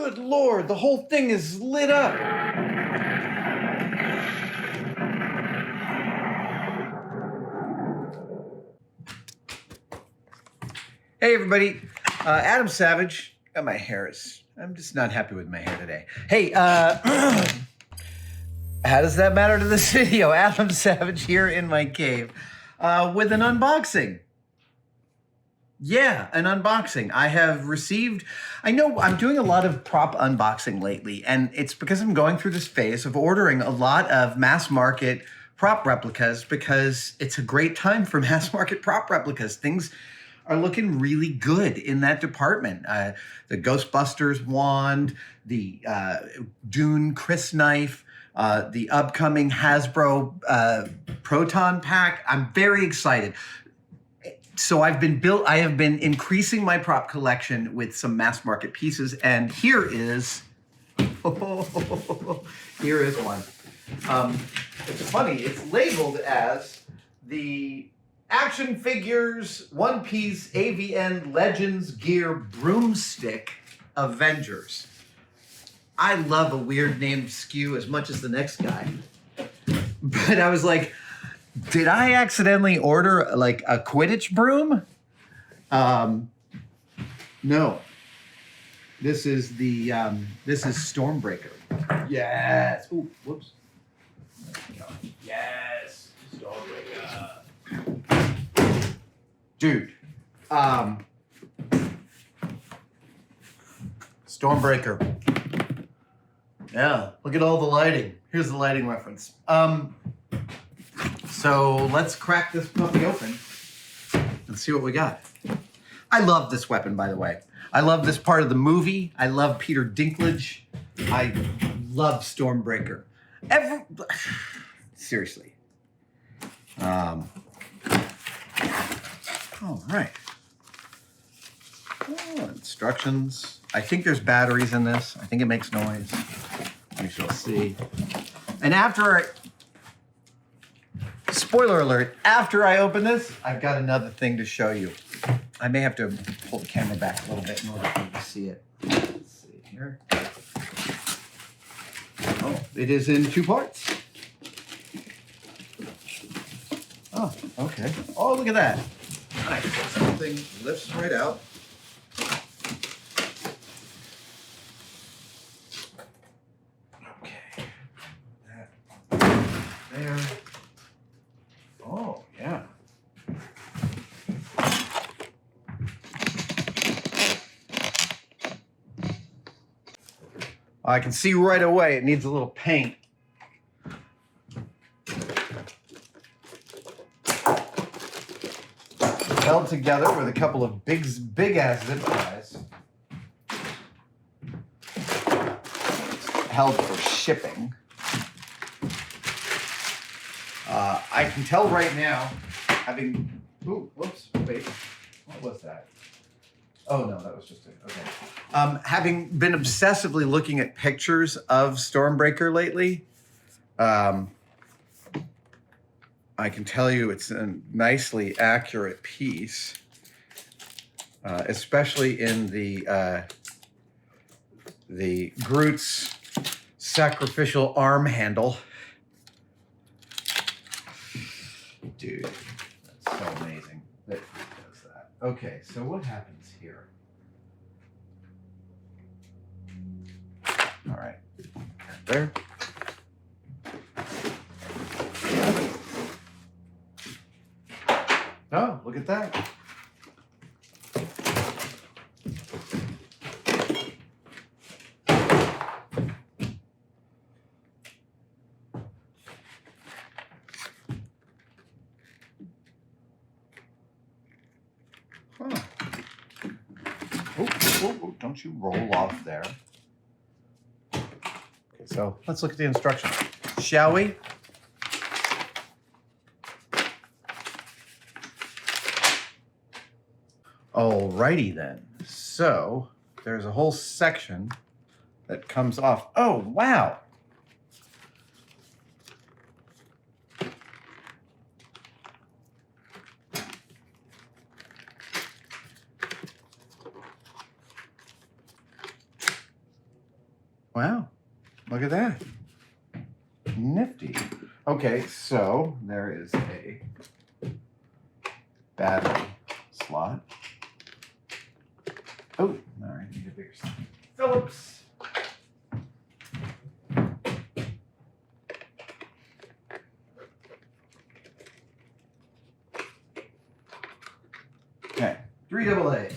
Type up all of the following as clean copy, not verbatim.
Good Lord, the whole thing is lit up. Hey, everybody. Adam Savage. My hair is... I'm just not happy with my hair today. Hey, how does that matter to this video? Adam Savage here in my cave with an unboxing. Yeah, an unboxing. I have received... I know I'm doing a lot of prop unboxing lately, and it's because I'm going through this phase of ordering a lot of mass market prop replicas because it's a great time for mass market prop replicas. Things are looking really good in that department. The Ghostbusters Wand, the Dune Crysknife, the upcoming Hasbro Proton Pack. I'm very excited. So I have been increasing my prop collection with some mass market pieces, and here is here is one. It's funny, it's labeled as the Action Figures One Piece AVN Legends Gear Broomstick Avengers. I love a weird named SKU as much as the next guy. But I was like, did I accidentally order like a Quidditch broom? No. This is Stormbreaker. Yes. Ooh, whoops. Yes. Stormbreaker. Dude. Stormbreaker. Yeah, look at all the lighting. Here's the lighting reference. So let's crack this puppy open and see what we got. I love this weapon, by the way. I love this part of the movie. I love Peter Dinklage. I love Stormbreaker. Seriously. All right. Oh, instructions. I think there's batteries in this. I think it makes noise. We shall see. And spoiler alert, after I open this, I've got another thing to show you. I may have to pull the camera back a little bit in order for you to see it. Let's see here. Oh, it is in two parts. Oh, okay. Oh, look at that. Nice. Something lifts right out. Okay. That there. Oh, yeah. I can see right away it needs a little paint. Held together with a couple of big ass zip ties. Held for shipping. I can tell right now, having... Ooh, whoops, wait. What was that? Oh, no, that was just it. Okay. Having been obsessively looking at pictures of Stormbreaker lately, I can tell you it's a nicely accurate piece, especially in the Groot's sacrificial arm handle. Dude, that's so amazing that he does that. Okay, so what happens here? All right, there. Oh, look at that. Huh. Oh, don't you roll off there. Okay, so let's look at the instructions, shall we? Alrighty then. So there's a whole section that comes off. Oh, wow. Wow. Look at that. Nifty. Okay, so there is a battery slot. Oh, all right, need a bigger slot. Phillips. Okay, 3 double A's.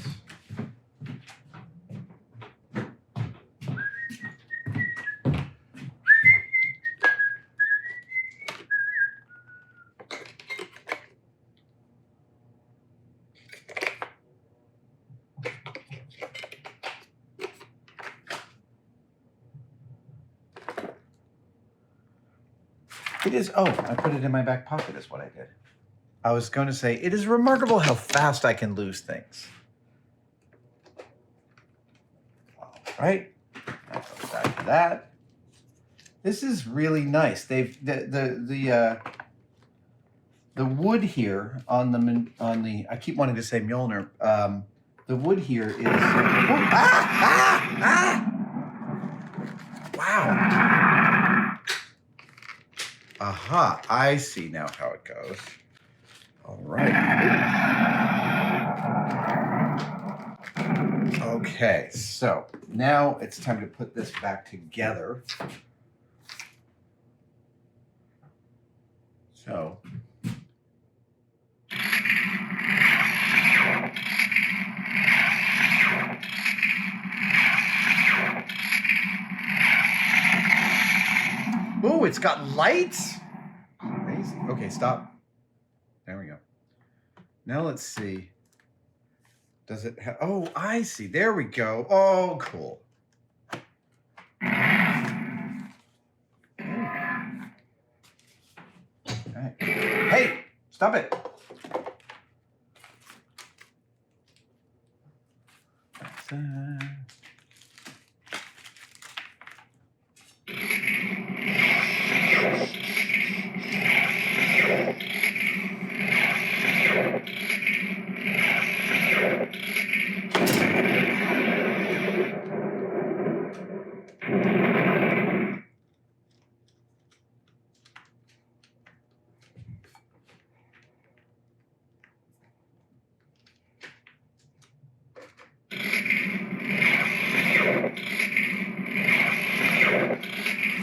It is, oh, I put it in my back pocket is what I did. I was going to say, it is remarkable how fast I can lose things. All right, that goes back to that. This is really nice. They've, the wood here on the, I keep wanting to say Mjolnir, the wood here is, wow. Aha, I see now how it goes. All right. Okay, so now it's time to put this back together. So. Oh, it's got lights? Crazy. Okay, stop. There we go. Now let's see. Does it have, oh, I see. There we go. Oh, cool. Right. Hey, stop it.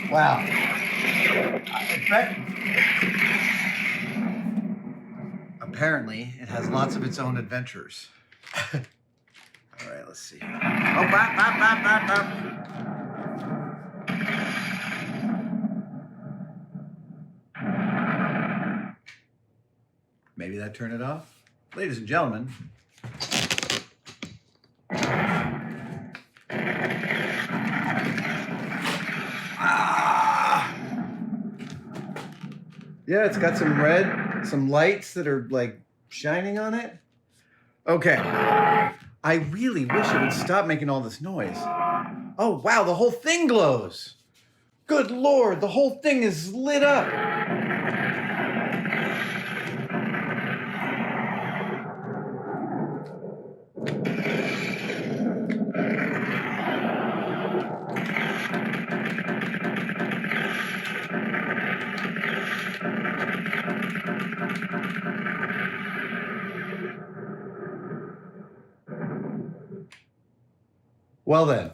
Wow. Apparently, it has lots of its own adventures. All right, let's see. Oh, bop, bop, bop, bop, bop. Maybe that turned it off? Ladies and gentlemen. Yeah, it's got some lights that are like shining on it. Okay. I really wish it would stop making all this noise. Oh, wow, the whole thing glows. Good Lord, the whole thing is lit up. Well then.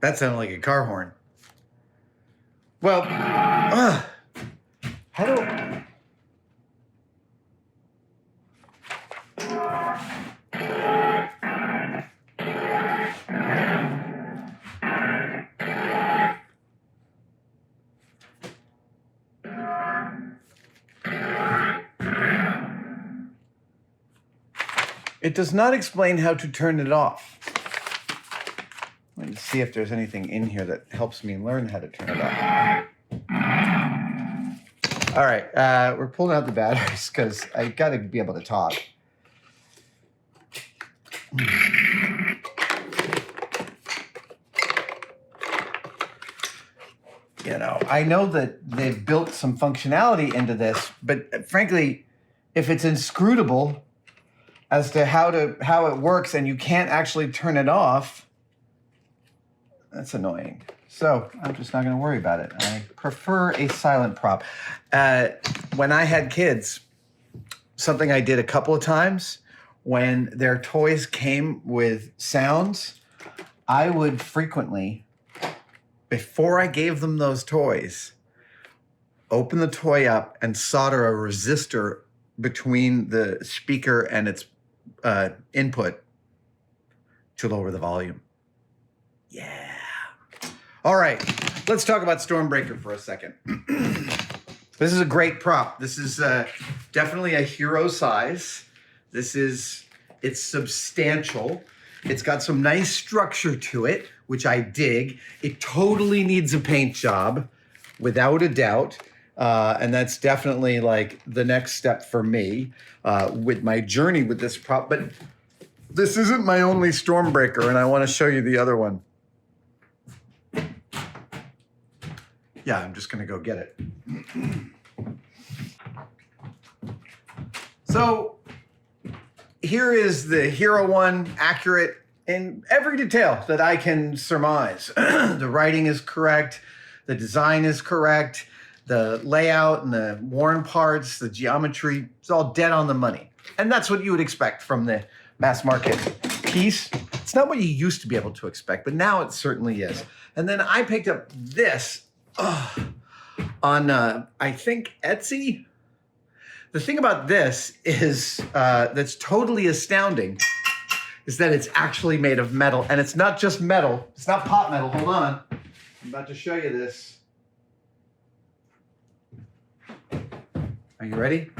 That sounded like a car horn. Well, how do... It does not explain how to turn it off. Let me see if there's anything in here that helps me learn how to turn it off. All right, we're pulling out the batteries because I got to be able to talk. You know, I know that they've built some functionality into this, but frankly, if it's inscrutable as to how it works and you can't actually turn it off, that's annoying. So I'm just not going to worry about it. I prefer a silent prop. When I had kids, something I did a couple of times when their toys came with sounds, I would frequently, before I gave them those toys, open the toy up and solder a resistor between the speaker and its input to lower the volume. Yeah. All right, let's talk about Stormbreaker for a second. This is a great prop. This is definitely a hero size. It's substantial. It's got some nice structure to it, which I dig. It totally needs a paint job, without a doubt. And that's definitely like the next step for me with my journey with this prop. But this isn't my only Stormbreaker, and I want to show you the other one. Yeah, I'm just going to go get it. So here is the Hero One, accurate in every detail that I can surmise. The writing is correct. The design is correct. The layout and the worn parts, the geometry, it's all dead on the money. And that's what you would expect from the mass market piece. It's not what you used to be able to expect, but now it certainly is. And then I picked up this on, I think, Etsy. The thing about this is that's totally astounding is that it's actually made of metal. And it's not just metal. It's not pot metal. Hold on. I'm about to show you this. Are you ready?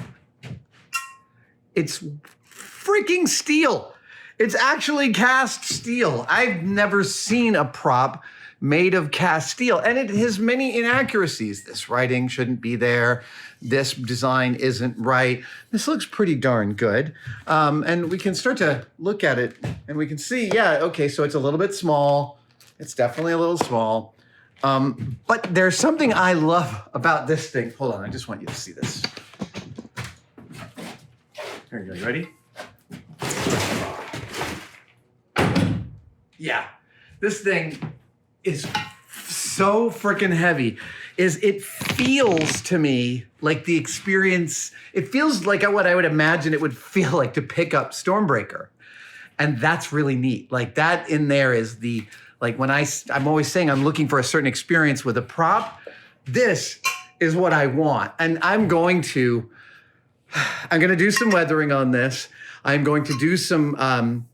It's freaking steel. It's actually cast steel. I've never seen a prop made of cast steel, and it has many inaccuracies. This writing shouldn't be there. This design isn't right. This looks pretty darn good. And we can start to look at it and we can see, yeah, okay, so it's a little bit small. It's definitely a little small. But there's something I love about this thing. Hold on, I just want you to see this. Here you go, you ready? Yeah, this thing is so freaking heavy. It feels to me like the experience, it feels like what I would imagine it would feel like to pick up Stormbreaker. And that's really neat. Like that in there is the, like when I'm always saying I'm looking for a certain experience with a prop, this is what I want. And I'm going to do some weathering on this. I'm going to do some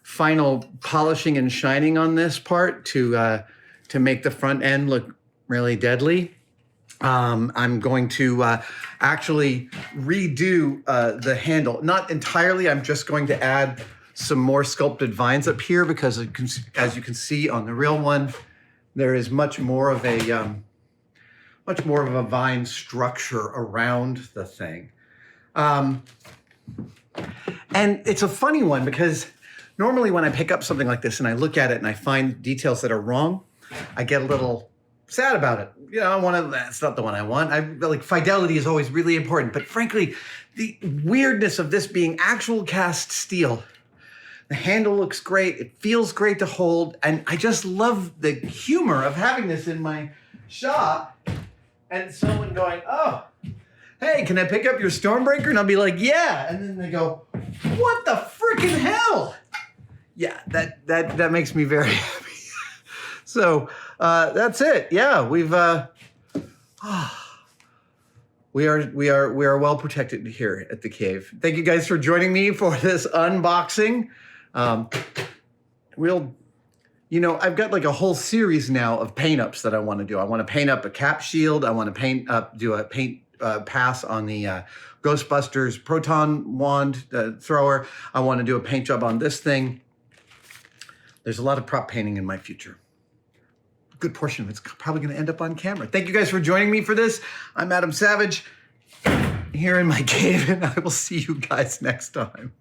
final polishing and shining on this part to make the front end look really deadly. I'm going to actually redo the handle. Not entirely, I'm just going to add some more sculpted vines up here because as you can see on the real one, there is much more of a vine structure around the thing. And it's a funny one because normally when I pick up something like this and I look at it and I find details that are wrong, I get a little sad about it. You know, that's not the one I want. Like fidelity is always really important, but frankly, the weirdness of this being actual cast steel, the handle looks great. It feels great to hold. And I just love the humor of having this in my shop and someone going, oh, hey, can I pick up your Stormbreaker? And I'll be like, yeah. And then they go, what the freaking hell? Yeah, that makes me very happy. So that's it. Yeah, we are well protected here at the cave. Thank you guys for joining me for this unboxing. I've got like a whole series now of paint ups that I want to do. I want to paint up a cap shield. I want to do a paint pass on the Ghostbusters Proton Wand thrower. I want to do a paint job on this thing. There's a lot of prop painting in my future. A good portion of it's probably going to end up on camera. Thank you guys for joining me for this. I'm Adam Savage here in my cave, and I will see you guys next time.